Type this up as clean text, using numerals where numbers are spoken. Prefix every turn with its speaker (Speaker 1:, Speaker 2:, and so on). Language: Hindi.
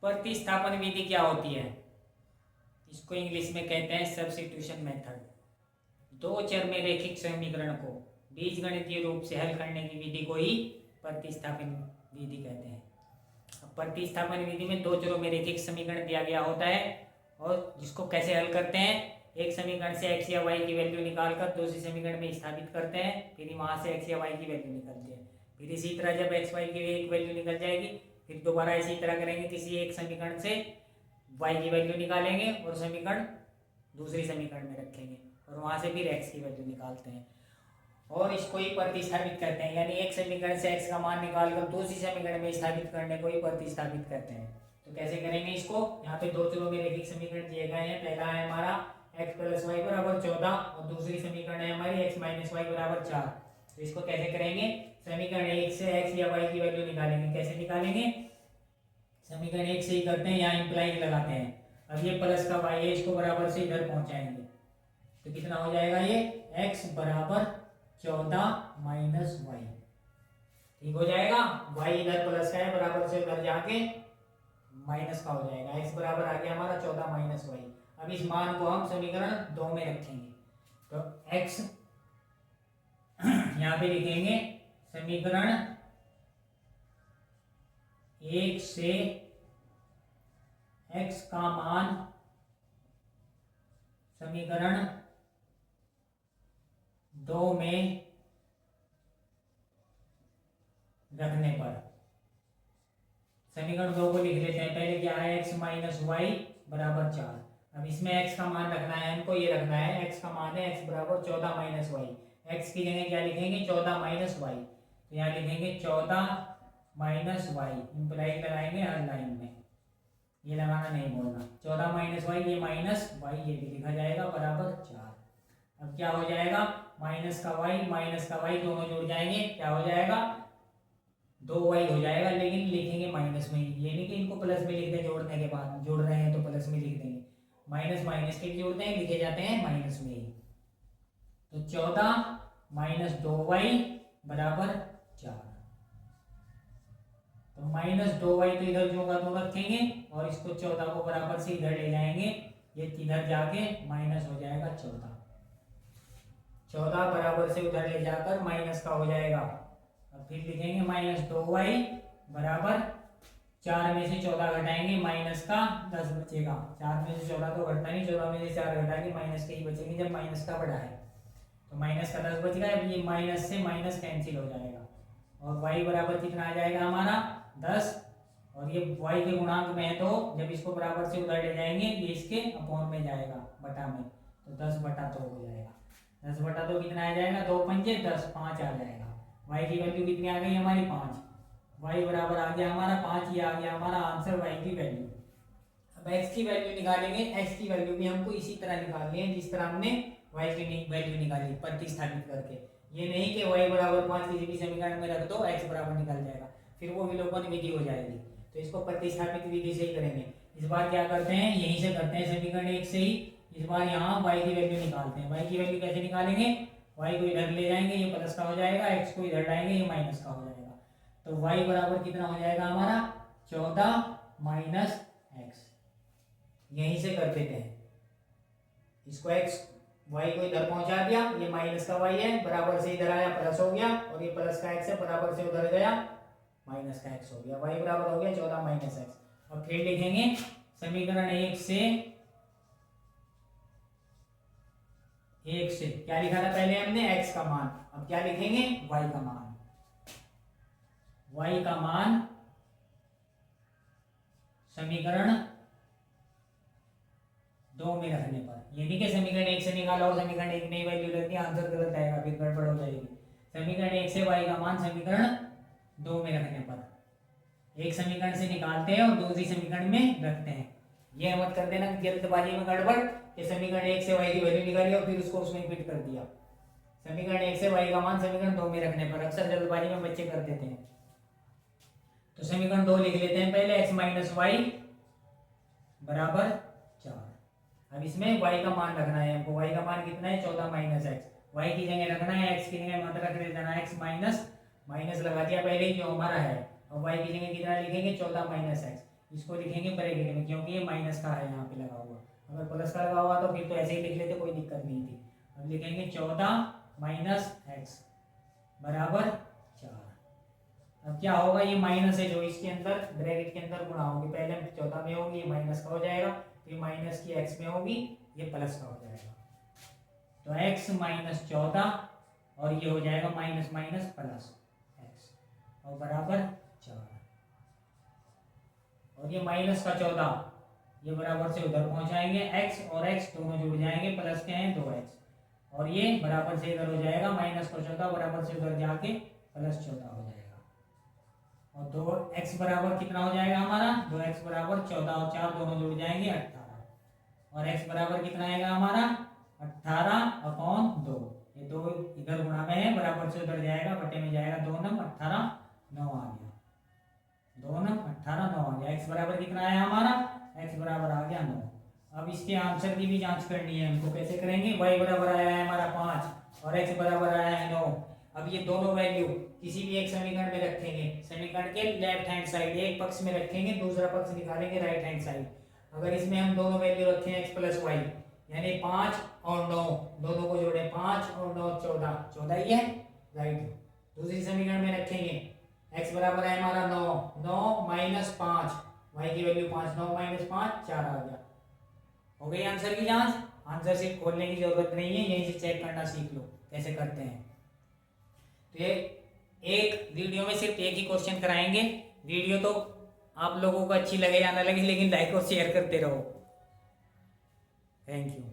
Speaker 1: प्रतिस्थापन विधि क्या होती है? इसको इंग्लिश में कहते हैं सब्स्टिट्यूशन मेथड। दो चर में रैखिक समीकरण को बीजगणितीय रूप से हल करने की विधि को ही प्रतिस्थापन विधि कहते हैं। प्रतिस्थापन विधि में दो चरों में रैखिक समीकरण दिया गया होता है और जिसको कैसे हल करते हैं, एक समीकरण से x या y की वैल्यू निकालकर दूसरे समीकरण में स्थापित करते हैं, फिर वहां से x या y की वैल्यू निकालते हैं। फिर इसी तरह जब x y की एक वैल्यू निकल जाएगी फिर दोबारा इसी तरह करेंगे, किसी एक समीकरण से y की वैल्यू निकालेंगे और समीकरण दूसरी समीकरण में रखेंगे और वहां से फिर x की वैल्यू निकालते हैं और इसको ही प्रतिस्थापित करते हैं। यानी एक समीकरण से x का मान निकालकर दूसरी समीकरण में स्थापित करने को ही प्रतिस्थापित करते हैं। तो कैसे करेंगे इसको? यहाँ पे दो चरों में रैखिक समीकरण दिए गए हैं। पहला है हमारा x + y = 14 और दूसरी समीकरण है हमारी x - y = 4। तो इसको कैसे करेंगे? समीकरण 1 से x या y की वैल्यू निकालेंगे। कैसे निकालेंगे? समीकरण 1 से ही करते हैं, यहाँ इंप्लाई लगाते हैं। अब ये प्लस का y है, इसको बराबर से इधर पहुंचाएंगे तो कितना हो जाएगा? ये x = 14 - y। ठीक हो जाएगा। y इधर प्लस का है, बराबर से उधर जाके माइनस का हो जाएगा। x बराबर आ गया हमारा 14 - y। अब इस मान को हम समीकरण 2 में रखेंगे तो x यहाँ पे लिखेंगे समीकरण 1 से x का मान समीकरण 2 में रखने पर समीकरण 2 को लिख लेते हैं। पहले क्या है? x - y = 4। अब इसमें x का मान रखना है हमको, ये रखना है x का मान है x = 14 - y। x की जगह क्या लिखेंगे? 14 - y। तो यहाँ लिखेंगे 14 - y, इंप्लाई लगाएंगे हर लाइन में, ये लगाना नहीं बोलना। 14 - y, ये माइनस y, ये भी लिखा जाएगा बराबर 4। अब क्या हो जाएगा? माइनस का y दोनों जुड़ जाएंगे, क्या हो जाएगा? 2y हो जाएगा, लेकिन लिखेंगे माइनस में ही। ये नहीं कि इनको प्लस में लिख दें, जोड़ने के बाद जोड़ रहे हैं तो प्लस में लिख देंगे। माइनस माइनस के जोड़ते हैं, लिखे जाते हैं माइनस में ही। तो 14 - 2y = 4। तो -2y तो इधर जो का तो रखेंगे और इसको 14 को बराबर से इधर ले जाएंगे, ये इधर जाके माइनस हो जाएगा 14। 14 बराबर से उधर ले जाकर माइनस का हो जाएगा। अब फिर लिखेंगे -2y = 4 में से 14 घटाएंगे, माइनस का 10 बचेगा। 4 में से 14 तो घटता नहीं, 14 में से 4 घटाएंगे माइनस के ही बचेंगे जब माइनस का बड़ा है। तो माइनस का 10 बच गया। अब ये माइनस से माइनस कैंसिल हो जाएगा और y बराबर कितना आ जाएगा हमारा? 10। और ये y के गुणांक में है तो जब इसको बराबर से उधर ले जाएंगे ये इसके अपॉन में जाएगा, बटा में, तो 10/2 हो जाएगा। 10/2 कितना आ जाएगा? 2 पंजे 10, 5 आ जाएगा। y की वैल्यू कितनी आ गई हमारी? 5। y बराबर आ गया हमारा 5, ये आ गया हमारा आंसर y की वैल्यू। अब x की वैल्यू निकालेंगे। x की वैल्यू भी हमको इसी तरह निकालनी है जिस तरह हमने y की वैल्यू निकाली, प्रतिस्थापित करके। ये नहीं कि y = 5 किसी भी समीकरण में रख दो x बराबर निकल जाएगा, फिर वो विलोपन विधि हो जाएगी। तो इसको प्रतिस्थापित विधि से ही करेंगे। इस बार क्या करते हैं? यहीं से करते हैं समीकरण 1 से ही। इस बार यहाँ y की वैल्यू निकालते हैं। y की वैल्यू कैसे निकालेंगे? y को इधर ले जाएंगे, ये प्लस का हो जाएगा, x को इधर लाएंगे, ये माइनस का हो जाएगा। तो y बराबर कितना हो जाएगा हमारा? 14 - x। यहीं से कर देते हैं इसको। x y को इधर पहुंचा दिया, ये माइनस का y है, बराबर से इधर आया प्लस हो गया, और ये प्लस का x है, बराबर से उधर गया माइनस का x हो गया। y बराबर हो गया 14 - x। और फिर लिखेंगे समीकरण 1 से क्या लिखा था पहले हमने? x का मान। अब क्या लिखेंगे? y का मान। y का मान समीकरण 2 में रखने पर। ये नहीं कि समीकरण 1 से निकाला और समीकरण 1 में ही वैल्यू रख दी, आंसर गलत आएगा, फिर गड़बड़ हो जाएगी। समीकरण 1 से y का मान समीकरण 2 में रखने पर एक समीकरण से निकालते हैं और दूसरी समीकरण में रखते हैं। ये मत कर देना जल्दबाजी में गड़बड़ कि समीकरण 1 से y की वैल्यू निकाली और फिर उसको उसमें फिट कर दिया। समीकरण 1 से y का मान समीकरण 2 में रखने पर अक्सर जल्दबाजी में बच्चे कर देते हैं। तो समीकरण 2 लिख लेते हैं पहले, x - y = 4। अब इसमें y का मान रखना है हमको। y का मान कितना है? 14 - x। y की जगह रखना है, x की जगह मत रख देना, x माइनस लगा दिया पहले ही जो हमारा है। और y की जगह कितना लिखेंगे? 14 - x। इसको लिखेंगे ब्रैकेट में, क्योंकि ये माइनस का है यहाँ पे लगा हुआ। अगर प्लस का लगा हुआ तो फिर तो ऐसे ही लिख लेते, कोई दिक्कत नहीं थी। अब लिखेंगे 14 माइनस एक्स बराबर 4। अब क्या होगा, ये माइनस है जो इसके अंदर ब्रैकेट के अंदर गुणा होगी, पहले 14 में होगी, ये माइनस का हो जाएगा, फिर माइनस की एक्स में होगी, ये प्लस का हो जाएगा। तो एक्स माइनस 14 और ये हो जाएगा माइनस माइनस प्लस एक्स और बराबर 4। और ये माइनस का 14 ये बराबर से उधर पहुंचाएंगे, एक्स और एक्स दोनों जुड़ जाएंगे, प्लस के हैं 2x और ये बराबर से इधर हो जाएगा, माइनस का 14 बराबर से उधर जाके प्लस 14 हो जाएगा। और 2x बराबर कितना हो जाएगा हमारा, 2x बराबर 14 और 4 दोनों जुड़ जाएंगे 18 और x बराबर कितना आएगा हमारा 18/2। ये 2 इधर गुणा में है, बराबर से उधर जाएगा, बटे में जाएगा, 2 9 18 9 आ गया, 2 9 18 9 आ गया। x बराबर कितना आया हमारा, x बराबर आ गया 9। अब इसके आंसर की भी जांच करनी है हमको, कैसे करेंगे, y बराबर आया है हमारा 5 और x बराबर आया है 9। अब ये दोनों वैल्यू किसी भी एक समीकरण में रखेंगे, समीकरण के लेफ्ट हैंड साइड एक पक्ष में रखेंगे, दूसरा पक्ष निकालेंगे राइट हैंड साइड। अगर इसमें हम दोनों वैल्यू रखें x प्लस वाई, यानी 5 और 9 दोनों को जोड़े, 5 और 9 14, 14 ही है राइट। दूसरी समीकरण में रखेंगे x बराबर है हमारा 9, 9 माइनस 5, y की वैल्यू 5, 9 माइनस 5 4 आ गया। हो गई आंसर की जांच। आंसर शीट खोलने की जरूरत नहीं है, यहीं से चेक करना सीख लो कैसे करते हैं। तो ये एक वीडियो में सिर्फ एक ही क्वेश्चन कराएंगे। वीडियो तो आप लोगों को अच्छी लगे या ना लगे, लेकिन लाइक और शेयर करते रहो। Thank you.